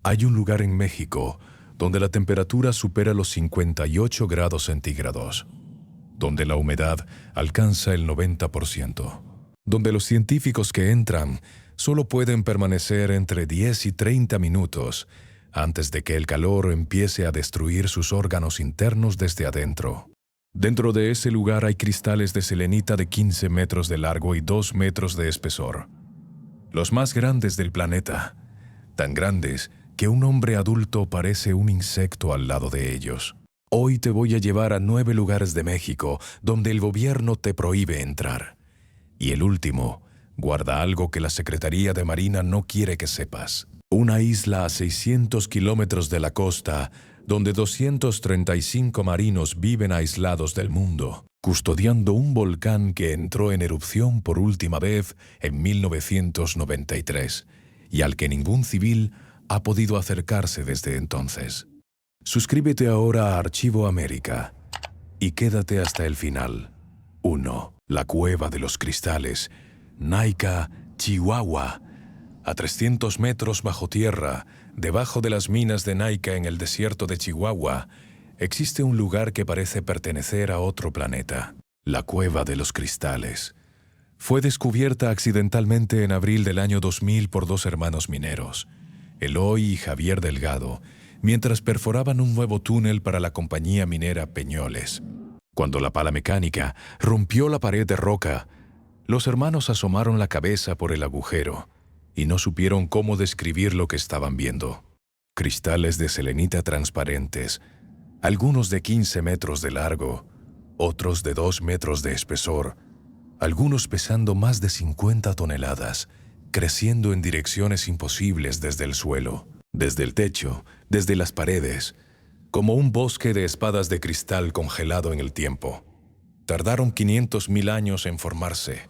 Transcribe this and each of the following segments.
Hay un lugar en México donde la temperatura supera los 58 grados centígrados, donde la humedad alcanza el 90%, donde los científicos que entran solo pueden permanecer entre 10 y 30 minutos antes de que el calor empiece a destruir sus órganos internos desde adentro. Dentro de ese lugar hay cristales de selenita de 15 metros de largo y 2 metros de espesor, los más grandes del planeta, tan grandes que un hombre adulto parece un insecto al lado de ellos. Hoy te voy a llevar a 9 lugares de México donde el gobierno te prohíbe entrar. Y el último guarda algo que la Secretaría de Marina no quiere que sepas. Una isla a 600 kilómetros de la costa donde 235 marinos viven aislados del mundo, custodiando un volcán que entró en erupción por última vez en 1993 y al que ningún civil ha podido acercarse desde entonces. Suscríbete ahora a Archivo América y quédate hasta el final. 1. La Cueva de los Cristales, Naica, Chihuahua. A 300 metros bajo tierra, debajo de las minas de Naica en el desierto de Chihuahua, existe un lugar que parece pertenecer a otro planeta. La Cueva de los Cristales. Fue descubierta accidentalmente en abril del año 2000 por 2 hermanos mineros, Eloy y Javier Delgado, mientras perforaban un nuevo túnel para la compañía minera Peñoles. Cuando la pala mecánica rompió la pared de roca, los hermanos asomaron la cabeza por el agujero y no supieron cómo describir lo que estaban viendo. Cristales de selenita transparentes, algunos de 15 metros de largo, otros de 2 metros de espesor, algunos pesando más de 50 toneladas, creciendo en direcciones imposibles desde el suelo, desde el techo, desde las paredes, como un bosque de espadas de cristal congelado en el tiempo. Tardaron 500.000 años en formarse.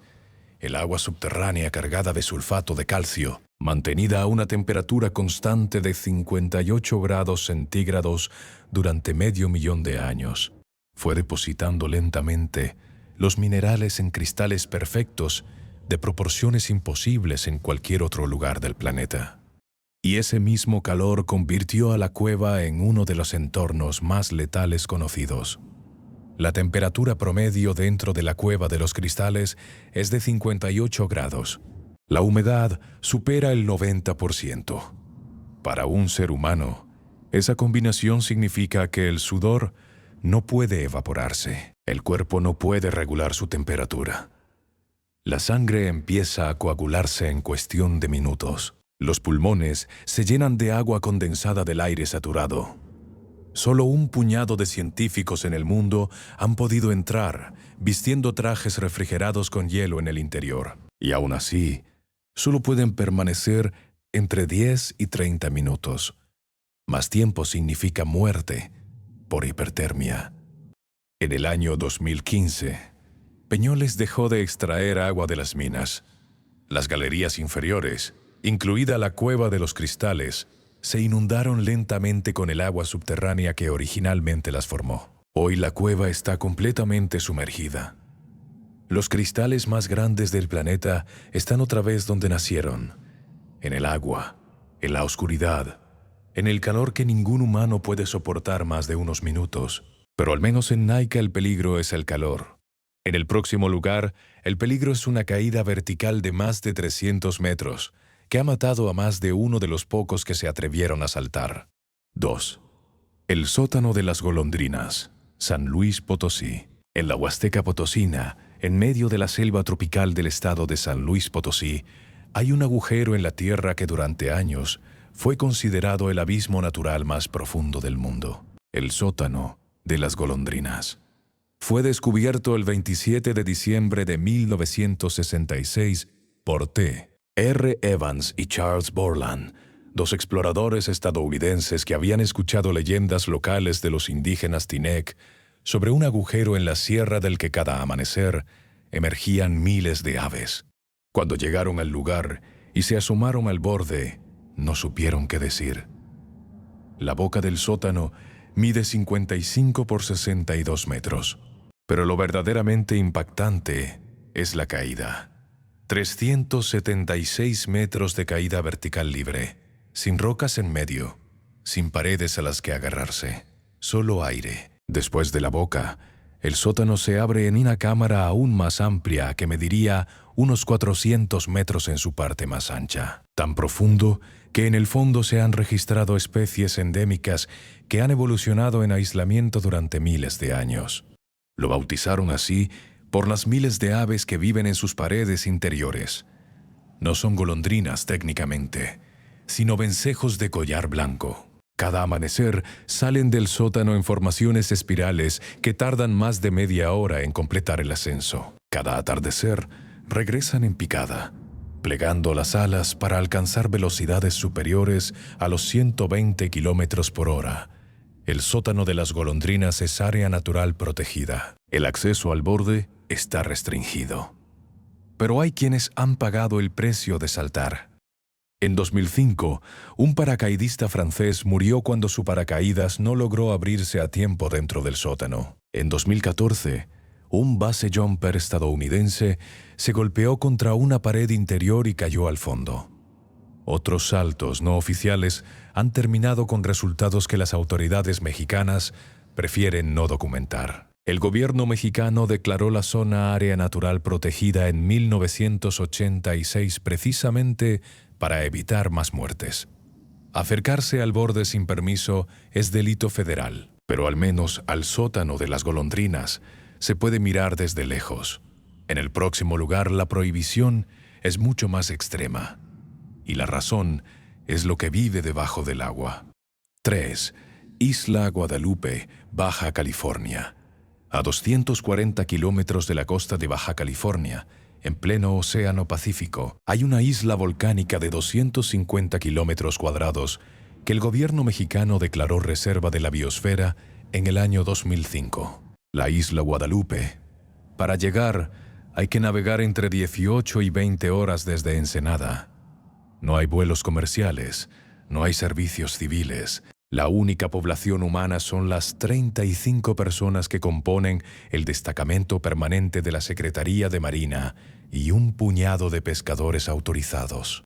El agua subterránea cargada de sulfato de calcio, mantenida a una temperatura constante de 58 grados centígrados durante medio millón de años, fue depositando lentamente los minerales en cristales perfectos de proporciones imposibles en cualquier otro lugar del planeta. Y ese mismo calor convirtió a la cueva en uno de los entornos más letales conocidos. La temperatura promedio dentro de la Cueva de los Cristales es de 58 grados. La humedad supera el 90%. Para un ser humano, esa combinación significa que el sudor no puede evaporarse. El cuerpo no puede regular su temperatura. La sangre empieza a coagularse en cuestión de minutos. Los pulmones se llenan de agua condensada del aire saturado. Solo un puñado de científicos en el mundo han podido entrar, vistiendo trajes refrigerados con hielo en el interior. Y aún así, solo pueden permanecer entre 10 y 30 minutos. Más tiempo significa muerte por hipertermia. En el año 2015, Peñoles dejó de extraer agua de las minas. Las galerías inferiores, incluida la Cueva de los Cristales, se inundaron lentamente con el agua subterránea que originalmente las formó. Hoy la cueva está completamente sumergida. Los cristales más grandes del planeta están otra vez donde nacieron, en el agua, en la oscuridad, en el calor que ningún humano puede soportar más de unos minutos. Pero al menos en Naica el peligro es el calor. En el próximo lugar, el peligro es una caída vertical de más de 300 metros, que ha matado a más de uno de los pocos que se atrevieron a saltar. 2. El sótano de las golondrinas, San Luis Potosí. En la Huasteca Potosina, en medio de la selva tropical del estado de San Luis Potosí, hay un agujero en la tierra que durante años fue considerado el abismo natural más profundo del mundo. El sótano de las golondrinas. Fue descubierto el 27 de diciembre de 1966 por T. R. Evans y Charles Borland, 2 exploradores estadounidenses que habían escuchado leyendas locales de los indígenas Tinec sobre un agujero en la sierra del que cada amanecer emergían miles de aves. Cuando llegaron al lugar y se asomaron al borde, no supieron qué decir. La boca del sótano mide 55 por 62 metros, pero lo verdaderamente impactante es la caída. 376 metros de caída vertical libre, sin rocas en medio, sin paredes a las que agarrarse, solo aire. Después de la boca, el sótano se abre en una cámara aún más amplia que mediría unos 400 metros en su parte más ancha, tan profundo que en el fondo se han registrado especies endémicas que han evolucionado en aislamiento durante miles de años. Lo bautizaron así por las miles de aves que viven en sus paredes interiores. No son golondrinas técnicamente, sino vencejos de collar blanco. Cada amanecer salen del sótano en formaciones espirales que tardan más de media hora en completar el ascenso. Cada atardecer regresan en picada, plegando las alas para alcanzar velocidades superiores a los 120 kilómetros por hora. El sótano de las golondrinas es área natural protegida. El acceso al borde está restringido. Pero hay quienes han pagado el precio de saltar. En 2005, un paracaidista francés murió cuando su paracaídas no logró abrirse a tiempo dentro del sótano. En 2014, un base jumper estadounidense se golpeó contra una pared interior y cayó al fondo. Otros saltos no oficiales han terminado con resultados que las autoridades mexicanas prefieren no documentar. El gobierno mexicano declaró la zona área natural protegida en 1986 precisamente para evitar más muertes. Acercarse al borde sin permiso es delito federal, pero al menos al sótano de las golondrinas se puede mirar desde lejos. En el próximo lugar, la prohibición es mucho más extrema, y la razón es lo que vive debajo del agua. 3. Isla Guadalupe, Baja California. A 240 kilómetros de la costa de Baja California, en pleno Océano Pacífico, hay una isla volcánica de 250 kilómetros cuadrados que el gobierno mexicano declaró reserva de la biosfera en el año 2005. La isla Guadalupe. Para llegar, hay que navegar entre 18 y 20 horas desde Ensenada. No hay vuelos comerciales, no hay servicios civiles. La única población humana son las 35 personas que componen el destacamento permanente de la Secretaría de Marina y un puñado de pescadores autorizados.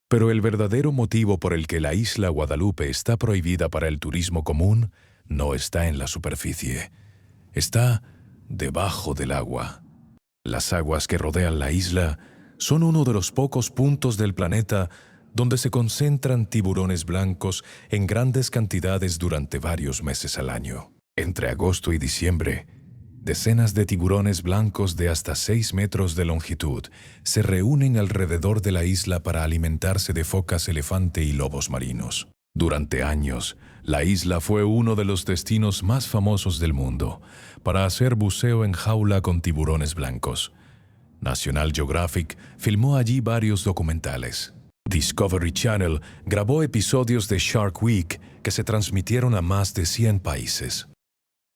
Pero el verdadero motivo por el que la isla Guadalupe está prohibida para el turismo común no está en la superficie. Está debajo del agua. Las aguas que rodean la isla son uno de los pocos puntos del planeta donde se concentran tiburones blancos en grandes cantidades durante varios meses al año. Entre agosto y diciembre, decenas de tiburones blancos de hasta 6 metros de longitud se reúnen alrededor de la isla para alimentarse de focas elefante y lobos marinos. Durante años, la isla fue uno de los destinos más famosos del mundo para hacer buceo en jaula con tiburones blancos. National Geographic filmó allí varios documentales. Discovery Channel grabó episodios de Shark Week que se transmitieron a más de 100 países.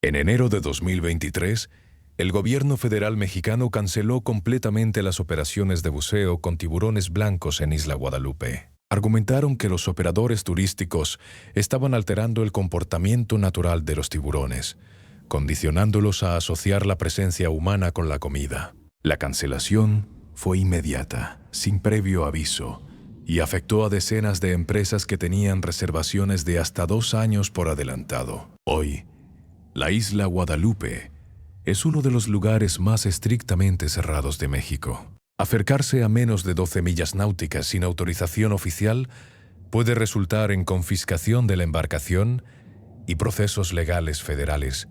En enero de 2023, el gobierno federal mexicano canceló completamente las operaciones de buceo con tiburones blancos en Isla Guadalupe. Argumentaron que los operadores turísticos estaban alterando el comportamiento natural de los tiburones, condicionándolos a asociar la presencia humana con la comida. La cancelación fue inmediata, sin previo aviso, y afectó a decenas de empresas que tenían reservaciones de hasta 2 años por adelantado. Hoy, la isla Guadalupe es uno de los lugares más estrictamente cerrados de México. Acercarse a menos de 12 millas náuticas sin autorización oficial puede resultar en confiscación de la embarcación y procesos legales federales,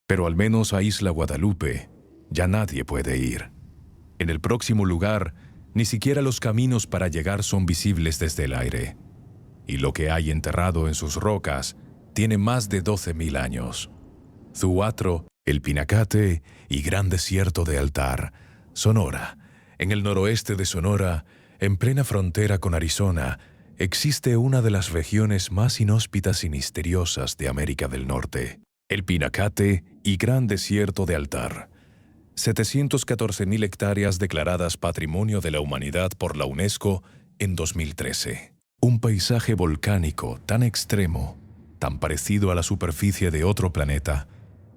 pero al menos a Isla Guadalupe ya nadie puede ir. En el próximo lugar, ni siquiera los caminos para llegar son visibles desde el aire, y lo que hay enterrado en sus rocas tiene más de 12,000 años. Zuatro, el Pinacate y Gran Desierto de Altar, Sonora. En el noroeste de Sonora, en plena frontera con Arizona, existe una de las regiones más inhóspitas y misteriosas de América del Norte, el Pinacate y Gran Desierto de Altar. 714,000 hectáreas declaradas Patrimonio de la Humanidad por la UNESCO en 2013. Un paisaje volcánico tan extremo, tan parecido a la superficie de otro planeta,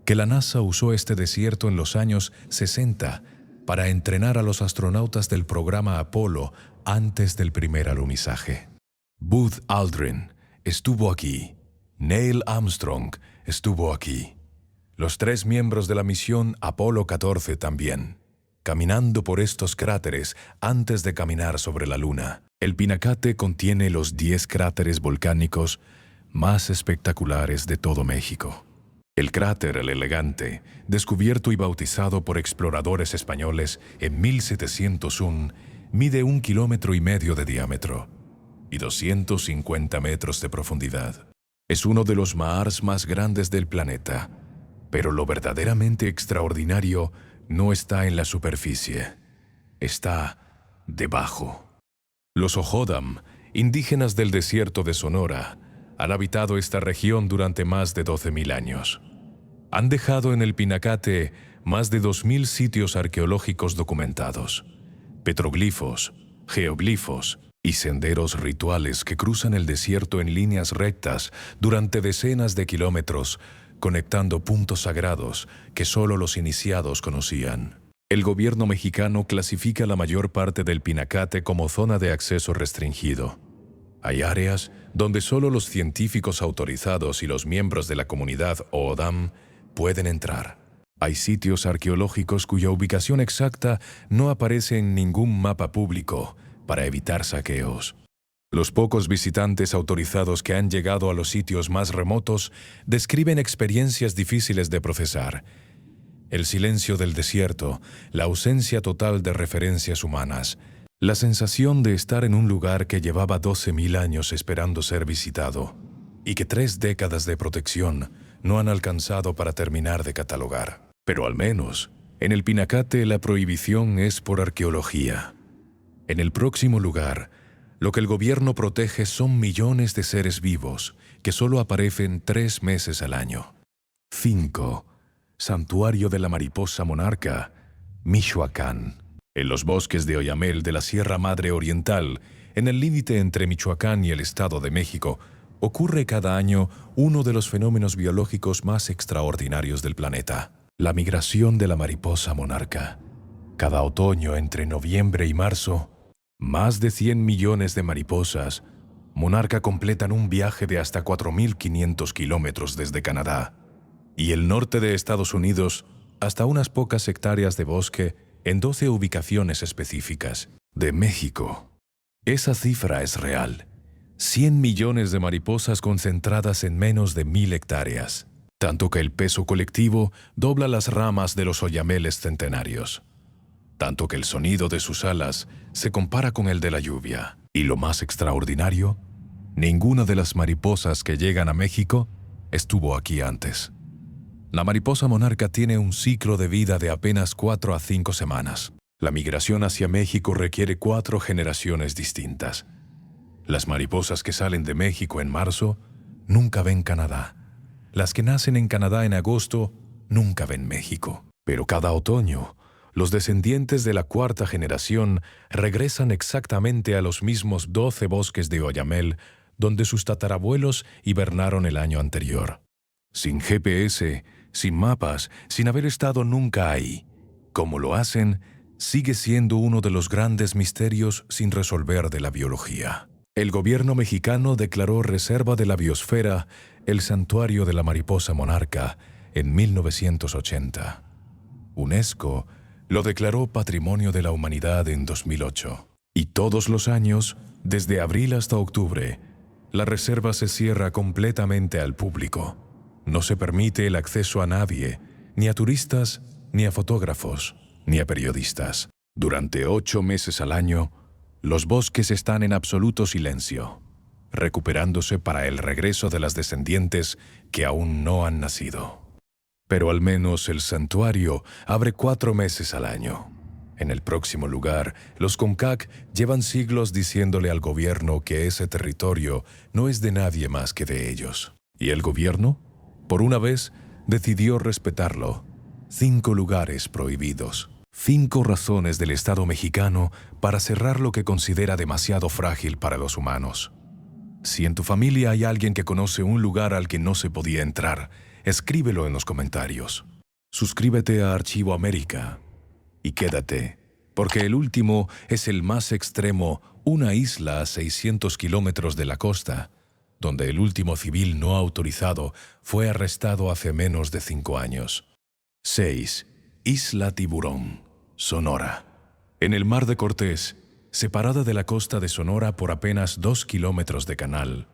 que la NASA usó este desierto en los años 60 para entrenar a los astronautas del programa Apolo antes del primer alunizaje. Buzz Aldrin estuvo aquí. Neil Armstrong estuvo aquí. Los 3 miembros de la misión Apolo 14 también, caminando por estos cráteres antes de caminar sobre la Luna. El Pinacate contiene los 10 cráteres volcánicos más espectaculares de todo México. El cráter El Elegante, descubierto y bautizado por exploradores españoles en 1701, mide 1,5 kilómetros de diámetro y 250 metros de profundidad. Es uno de los maars más grandes del planeta, pero lo verdaderamente extraordinario no está en la superficie, está debajo. Los Ojodam, indígenas del desierto de Sonora, han habitado esta región durante más de 12.000 años. Han dejado en el Pinacate más de 2.000 sitios arqueológicos documentados, petroglifos, geoglifos y senderos rituales que cruzan el desierto en líneas rectas durante decenas de kilómetros, conectando puntos sagrados que solo los iniciados conocían. El gobierno mexicano clasifica la mayor parte del Pinacate como zona de acceso restringido. Hay áreas donde solo los científicos autorizados y los miembros de la comunidad O'odham pueden entrar. Hay sitios arqueológicos cuya ubicación exacta no aparece en ningún mapa público para evitar saqueos. Los pocos visitantes autorizados que han llegado a los sitios más remotos describen experiencias difíciles de procesar. El silencio del desierto, la ausencia total de referencias humanas, la sensación de estar en un lugar que llevaba 12.000 años esperando ser visitado y que 3 décadas de protección no han alcanzado para terminar de catalogar. Pero al menos, en el Pinacate la prohibición es por arqueología. En el próximo lugar, lo que el gobierno protege son millones de seres vivos que solo aparecen 3 meses al año. 5. Santuario de la mariposa monarca, Michoacán. En los bosques de Oyamel de la Sierra Madre Oriental, en el límite entre Michoacán y el Estado de México, ocurre cada año uno de los fenómenos biológicos más extraordinarios del planeta, la migración de la mariposa monarca. Cada otoño, entre noviembre y marzo, más de 100 millones de mariposas monarca completan un viaje de hasta 4.500 kilómetros desde Canadá y el norte de Estados Unidos hasta unas pocas hectáreas de bosque en 12 ubicaciones específicas de México. Esa cifra es real. 100 millones de mariposas concentradas en menos de 1.000 hectáreas, tanto que el peso colectivo dobla las ramas de los oyameles centenarios, tanto que el sonido de sus alas se compara con el de la lluvia. Y lo más extraordinario, ninguna de las mariposas que llegan a México estuvo aquí antes. La mariposa monarca tiene un ciclo de vida de apenas 4 a 5 semanas. La migración hacia México requiere 4 generaciones distintas. Las mariposas que salen de México en marzo nunca ven Canadá. Las que nacen en Canadá en agosto nunca ven México. Pero cada otoño, los descendientes de la 4ª generación regresan exactamente a los mismos 12 bosques de Oyamel donde sus tatarabuelos hibernaron el año anterior. Sin GPS, sin mapas, sin haber estado nunca ahí. Como lo hacen, sigue siendo uno de los grandes misterios sin resolver de la biología. El gobierno mexicano declaró Reserva de la Biosfera el Santuario de la Mariposa Monarca en 1980. UNESCO lo declaró Patrimonio de la Humanidad en 2008. Y todos los años, desde abril hasta octubre, la reserva se cierra completamente al público. No se permite el acceso a nadie, ni a turistas, ni a fotógrafos, ni a periodistas. Durante 8 meses al año, los bosques están en absoluto silencio, recuperándose para el regreso de las descendientes que aún no han nacido. Pero al menos el santuario abre 4 meses al año. En el próximo lugar, los Comcac llevan siglos diciéndole al gobierno que ese territorio no es de nadie más que de ellos. ¿Y el gobierno? Por una vez, decidió respetarlo. 5 lugares prohibidos. 5 razones del Estado mexicano para cerrar lo que considera demasiado frágil para los humanos. Si en tu familia hay alguien que conoce un lugar al que no se podía entrar, escríbelo en los comentarios. Suscríbete a Archivo América y quédate porque el último es el más extremo, una isla a 600 kilómetros de la costa, donde el último civil no autorizado fue arrestado hace menos de 5 años. 6. Isla Tiburón, Sonora. En el Mar de Cortés, separada de la costa de Sonora por apenas 2 kilómetros de canal,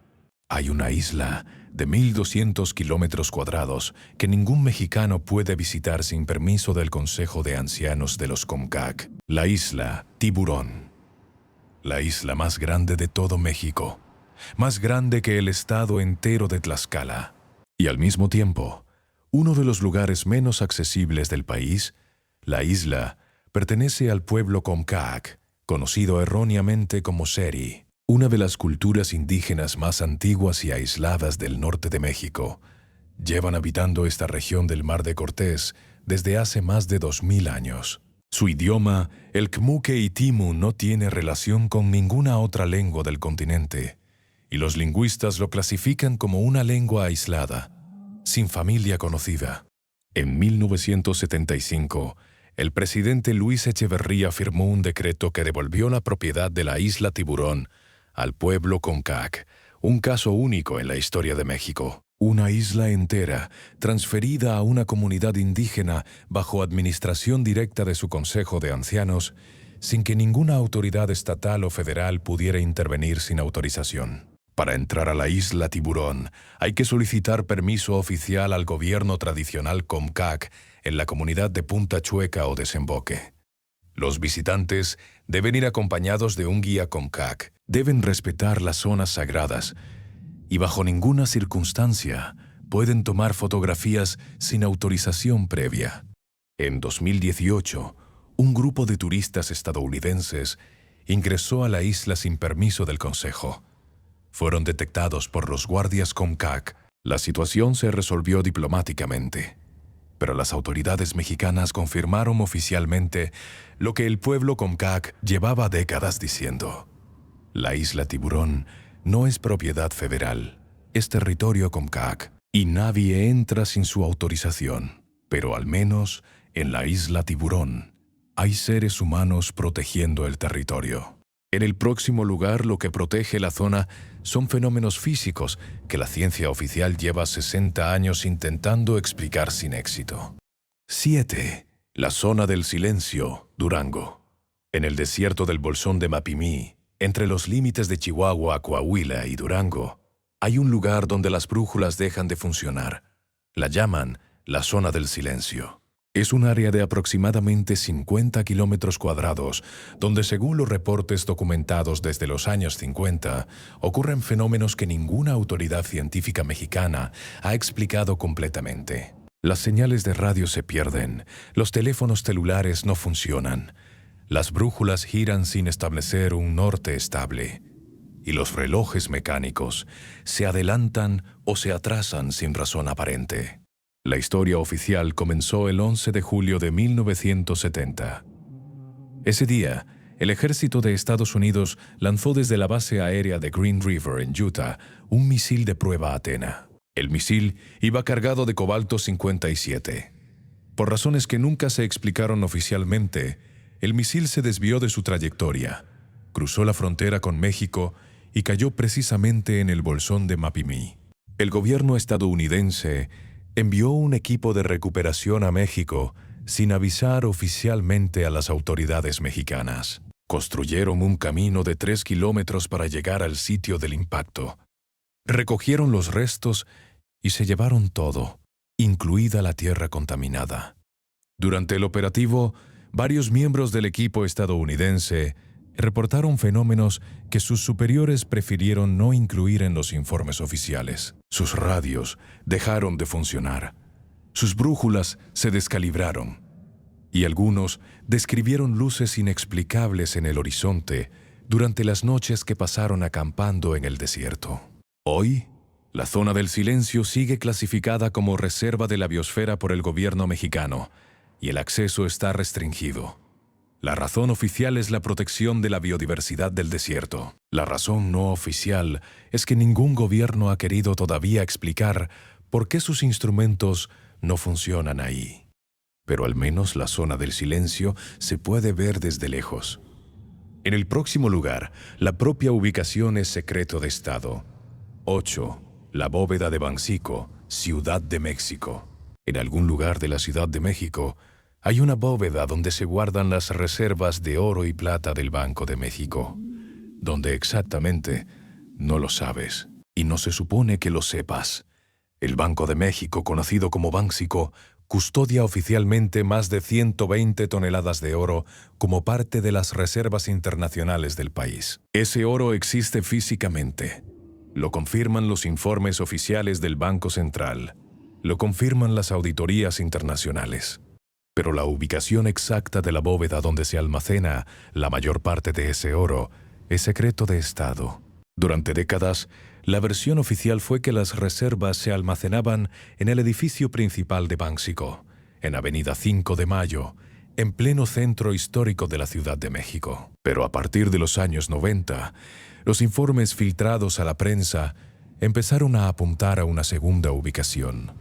hay una isla de 1.200 kilómetros cuadrados que ningún mexicano puede visitar sin permiso del Consejo de Ancianos de los Comcac. La isla Tiburón. La isla más grande de todo México. Más grande que el estado entero de Tlaxcala. Y al mismo tiempo, uno de los lugares menos accesibles del país, la isla pertenece al pueblo Comcac, conocido erróneamente como Seri, una de las culturas indígenas más antiguas y aisladas del norte de México. Llevan habitando esta región del Mar de Cortés desde hace más de 2000 años. Su idioma, el Kmuke-Itimu, no tiene relación con ninguna otra lengua del continente, y los lingüistas lo clasifican como una lengua aislada, sin familia conocida. En 1975, el presidente Luis Echeverría firmó un decreto que devolvió la propiedad de la isla Tiburón al pueblo Comcac, un caso único en la historia de México. Una isla entera, transferida a una comunidad indígena bajo administración directa de su Consejo de Ancianos, sin que ninguna autoridad estatal o federal pudiera intervenir sin autorización. Para entrar a la isla Tiburón, hay que solicitar permiso oficial al gobierno tradicional Comcac en la comunidad de Punta Chueca o Desemboque. Los visitantes deben ir acompañados de un guía Comcac, deben respetar las zonas sagradas y bajo ninguna circunstancia pueden tomar fotografías sin autorización previa. En 2018, un grupo de turistas estadounidenses ingresó a la isla sin permiso del Consejo. Fueron detectados por los guardias Comcac. La situación se resolvió diplomáticamente, pero las autoridades mexicanas confirmaron oficialmente lo que el pueblo Comcac llevaba décadas diciendo. La isla Tiburón no es propiedad federal, es territorio Comcac, y nadie entra sin su autorización. Pero al menos en la isla Tiburón hay seres humanos protegiendo el territorio. En el próximo lugar, lo que protege la zona son fenómenos físicos que la ciencia oficial lleva 60 años intentando explicar sin éxito. 7. La zona del silencio, Durango. En el desierto del Bolsón de Mapimí, entre los límites de Chihuahua, Coahuila y Durango, hay un lugar donde las brújulas dejan de funcionar. La llaman la zona del silencio. Es un área de aproximadamente 50 kilómetros cuadrados, donde según los reportes documentados desde los años 50, ocurren fenómenos que ninguna autoridad científica mexicana ha explicado completamente. Las señales de radio se pierden, los teléfonos celulares no funcionan, las brújulas giran sin establecer un norte estable, y los relojes mecánicos se adelantan o se atrasan sin razón aparente. La historia oficial comenzó el 11 de julio de 1970. Ese día, el ejército de Estados Unidos lanzó desde la base aérea de Green River en Utah un misil de prueba Athena. El misil iba cargado de cobalto 57. Por razones que nunca se explicaron oficialmente, el misil se desvió de su trayectoria, cruzó la frontera con México y cayó precisamente en el Bolsón de Mapimí. El gobierno estadounidense envió un equipo de recuperación a México sin avisar oficialmente a las autoridades mexicanas. Construyeron un camino de 3 kilómetros para llegar al sitio del impacto. Recogieron los restos y se llevaron todo, incluida la tierra contaminada. Durante el operativo, varios miembros del equipo estadounidense reportaron fenómenos que sus superiores prefirieron no incluir en los informes oficiales. Sus radios dejaron de funcionar, sus brújulas se descalibraron, y algunos describieron luces inexplicables en el horizonte durante las noches que pasaron acampando en el desierto. Hoy, la zona del silencio sigue clasificada como reserva de la biosfera por el gobierno mexicano, y el acceso está restringido. La razón oficial es la protección de la biodiversidad del desierto. La razón no oficial es que ningún gobierno ha querido todavía explicar por qué sus instrumentos no funcionan ahí. pero al menos la zona del silencio se puede ver desde lejos. En el próximo lugar, la propia ubicación es secreto de Estado. 8. La bóveda de Bancico, Ciudad de México. En algún lugar de la Ciudad de México hay una bóveda donde se guardan las reservas de oro y plata del Banco de México. Donde exactamente, no lo sabes, y no se supone que lo sepas. El Banco de México, conocido como Bancico, custodia oficialmente más de 120 toneladas de oro como parte de las reservas internacionales del país. Ese oro existe físicamente. Lo confirman los informes oficiales del Banco Central. Lo confirman las auditorías internacionales. Pero la ubicación exacta de la bóveda donde se almacena la mayor parte de ese oro es secreto de Estado. Durante décadas, la versión oficial fue que las reservas se almacenaban en el edificio principal de Bancico, en Avenida 5 de Mayo, en pleno centro histórico de la Ciudad de México. Pero a partir de los años 90, los informes filtrados a la prensa empezaron a apuntar a una segunda ubicación: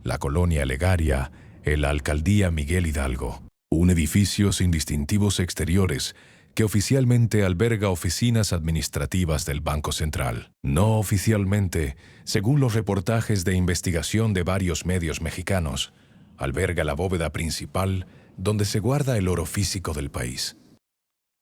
la Colonia Legaria, en la Alcaldía Miguel Hidalgo, un edificio sin distintivos exteriores que oficialmente alberga oficinas administrativas del Banco Central. No oficialmente, según los reportajes de investigación de varios medios mexicanos, alberga la bóveda principal donde se guarda el oro físico del país.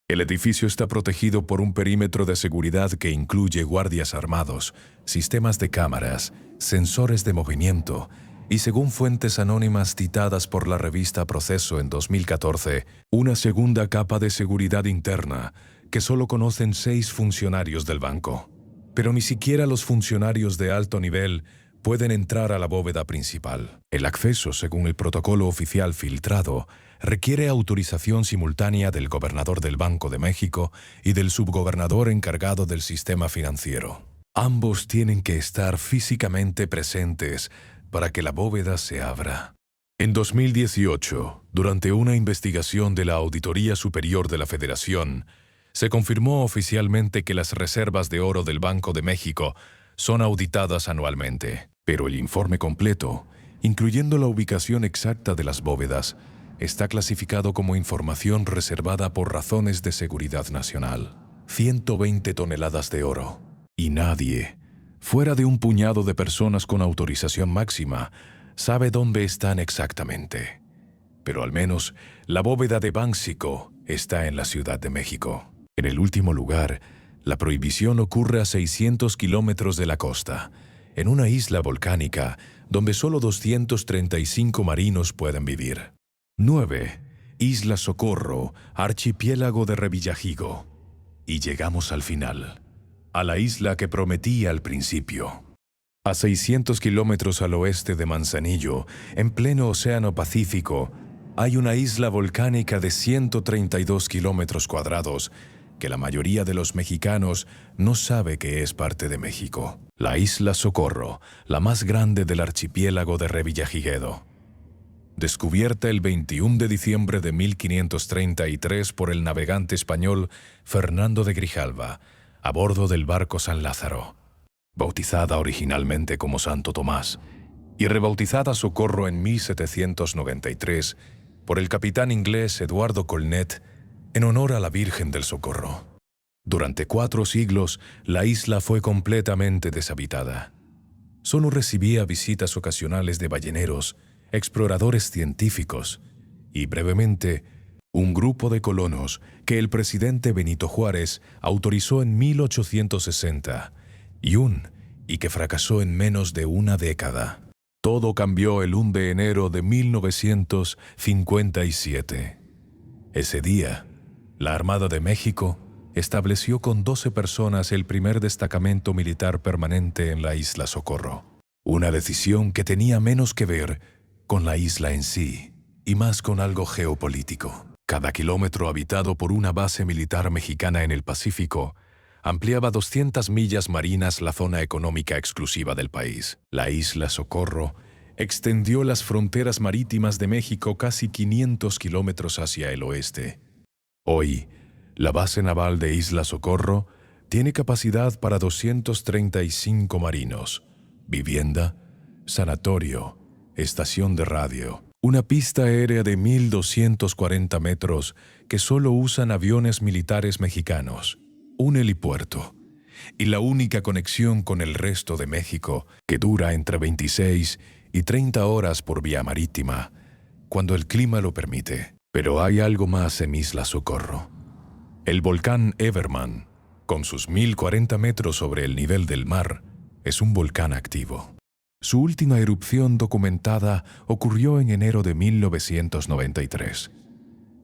El edificio está protegido por un perímetro de seguridad que incluye guardias armados, sistemas de cámaras, sensores de movimiento y, según fuentes anónimas citadas por la revista Proceso en 2014, una segunda capa de seguridad interna que solo conocen 6 funcionarios del banco. Pero ni siquiera los funcionarios de alto nivel pueden entrar a la bóveda principal. El acceso, según el protocolo oficial filtrado, requiere autorización simultánea del gobernador del Banco de México y del subgobernador encargado del sistema financiero. Ambos tienen que estar físicamente presentes para que la bóveda se abra. En 2018, durante una investigación de la Auditoría Superior de la Federación, se confirmó oficialmente que las reservas de oro del Banco de México son auditadas anualmente, pero el informe completo, incluyendo la ubicación exacta de las bóvedas, está clasificado como información reservada por razones de seguridad nacional. 120 toneladas de oro. Y nadie, fuera de un puñado de personas con autorización máxima, sabe dónde están exactamente. Pero al menos la bóveda de Bancico está en la Ciudad de México. En el último lugar, la prohibición ocurre a 600 kilómetros de la costa, en una isla volcánica donde solo 235 marinos pueden vivir. 9. Isla Socorro, archipiélago de Revillagigedo. Y llegamos al final, a la isla que prometí al principio. A 600 kilómetros al oeste de Manzanillo, en pleno Océano Pacífico, hay una isla volcánica de 132 kilómetros cuadrados que la mayoría de los mexicanos no sabe que es parte de México. La isla Socorro, la más grande del archipiélago de Revillagigedo. Descubierta el 21 de diciembre de 1533 por el navegante español Fernando de Grijalva, a bordo del barco San Lázaro. Bautizada originalmente como Santo Tomás y rebautizada Socorro en 1793 por el capitán inglés Eduardo Colnet en honor a la Virgen del Socorro. Durante 4 siglos, la isla fue completamente deshabitada. Solo recibía visitas ocasionales de balleneros, exploradores científicos y, brevemente, un grupo de colonos que el presidente Benito Juárez autorizó en 1860 y que fracasó en menos de una década. Todo cambió el 1 de enero de 1957. Ese día, la Armada de México estableció con 12 personas el primer destacamento militar permanente en la isla Socorro. Una decisión que tenía menos que ver con la isla en sí y más con algo geopolítico. Cada kilómetro habitado por una base militar mexicana en el Pacífico ampliaba 200 millas marinas la zona económica exclusiva del país. La isla Socorro extendió las fronteras marítimas de México casi 500 kilómetros hacia el oeste. Hoy, la base naval de Isla Socorro tiene capacidad para 235 marinos, vivienda, sanatorio, estación de radio, Una pista aérea de 1.240 metros que solo usan aviones militares mexicanos, un helipuerto y la única conexión con el resto de México, que dura entre 26 y 30 horas por vía marítima, cuando el clima lo permite. Pero hay algo más en Isla Socorro. El volcán Everman, con sus 1.040 metros sobre el nivel del mar, es un volcán activo. Su última erupción documentada ocurrió en enero de 1993.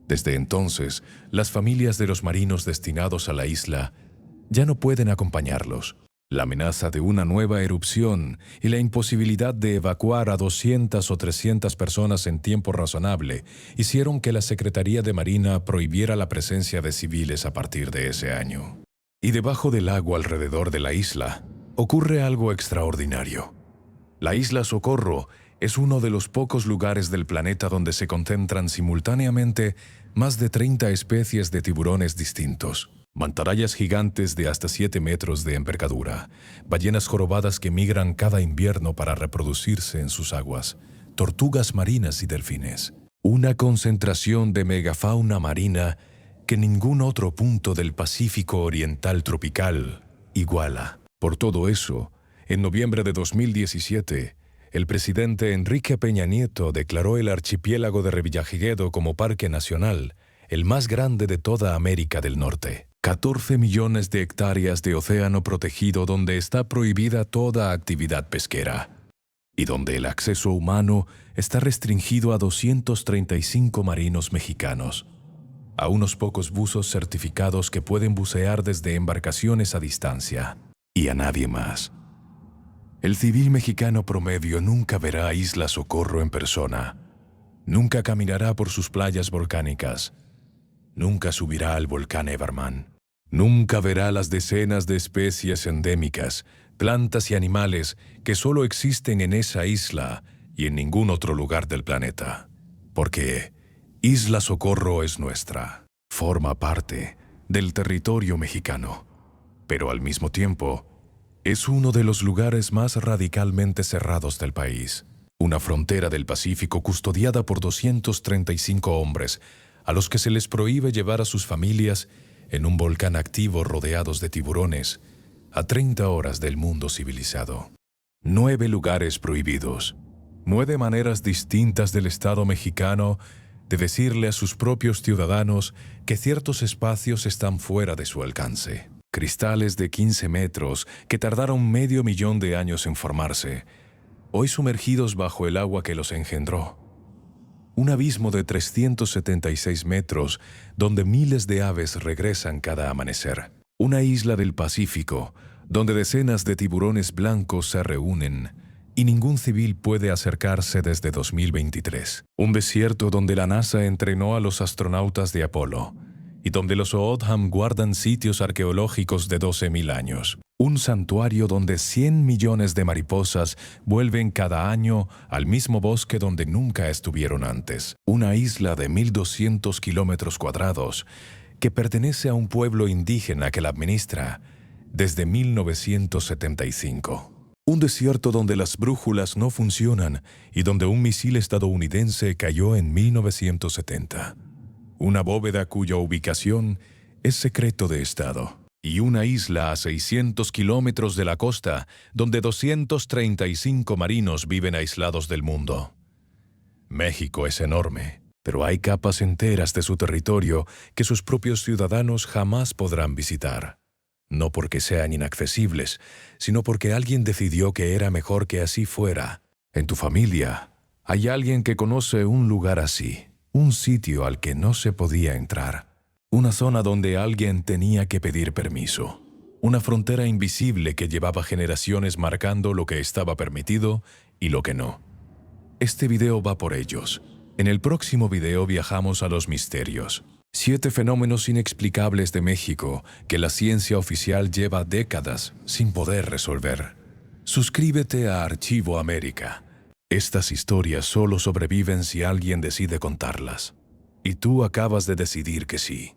Desde entonces, las familias de los marinos destinados a la isla ya no pueden acompañarlos. La amenaza de una nueva erupción y la imposibilidad de evacuar a 200 o 300 personas en tiempo razonable hicieron que la Secretaría de Marina prohibiera la presencia de civiles a partir de ese año. Y debajo del agua alrededor de la isla ocurre algo extraordinario. La Isla Socorro es uno de los pocos lugares del planeta donde se concentran simultáneamente más de 30 especies de tiburones distintos. Mantarrayas gigantes de hasta 7 metros de envergadura, ballenas jorobadas que migran cada invierno para reproducirse en sus aguas, tortugas marinas y delfines. Una concentración de megafauna marina que ningún otro punto del Pacífico Oriental tropical iguala. Por todo eso, en noviembre de 2017, el presidente Enrique Peña Nieto declaró el archipiélago de Revillagigedo como parque nacional, el más grande de toda América del Norte. 14 millones de hectáreas de océano protegido donde está prohibida toda actividad pesquera y donde el acceso humano está restringido a 235 marinos mexicanos, a unos pocos buzos certificados que pueden bucear desde embarcaciones a distancia, y a nadie más. El civil mexicano promedio nunca verá Isla Socorro en persona, nunca caminará por sus playas volcánicas, nunca subirá al volcán Everman. Nunca verá las decenas de especies endémicas, plantas y animales que solo existen en esa isla y en ningún otro lugar del planeta. Porque Isla Socorro es nuestra, forma parte del territorio mexicano, pero al mismo tiempo es uno de los lugares más radicalmente cerrados del país. Una frontera del Pacífico custodiada por 235 hombres, a los que se les prohíbe llevar a sus familias en un volcán activo rodeados de tiburones, a 30 horas del mundo civilizado. 9 lugares prohibidos, 9 maneras distintas del Estado mexicano de decirle a sus propios ciudadanos que ciertos espacios están fuera de su alcance. Cristales de 15 metros que tardaron 500.000 de años en formarse, hoy sumergidos bajo el agua que los engendró. Un abismo de 376 metros donde miles de aves regresan cada amanecer. Una isla del Pacífico donde decenas de tiburones blancos se reúnen y ningún civil puede acercarse desde 2023. Un desierto donde la NASA entrenó a los astronautas de Apolo y donde los O'odham guardan sitios arqueológicos de 12.000 años. Un santuario donde 100 millones de mariposas vuelven cada año al mismo bosque donde nunca estuvieron antes. Una isla de 1.200 kilómetros cuadrados que pertenece a un pueblo indígena que la administra desde 1975. Un desierto donde las brújulas no funcionan y donde un misil estadounidense cayó en 1970. Una bóveda cuya ubicación es secreto de Estado. Y una isla a 600 kilómetros de la costa, donde 235 marinos viven aislados del mundo. México es enorme, pero hay capas enteras de su territorio que sus propios ciudadanos jamás podrán visitar. No porque sean inaccesibles, sino porque alguien decidió que era mejor que así fuera. En tu familia, hay alguien que conoce un lugar así, un sitio al que no se podía entrar. Una zona donde alguien tenía que pedir permiso. Una frontera invisible que llevaba generaciones marcando lo que estaba permitido y lo que no. Este video va por ellos. En el próximo video viajamos a los misterios. 7 fenómenos inexplicables de México que la ciencia oficial lleva décadas sin poder resolver. Suscríbete a Archivo América. Estas historias solo sobreviven si alguien decide contarlas. Y tú acabas de decidir que sí.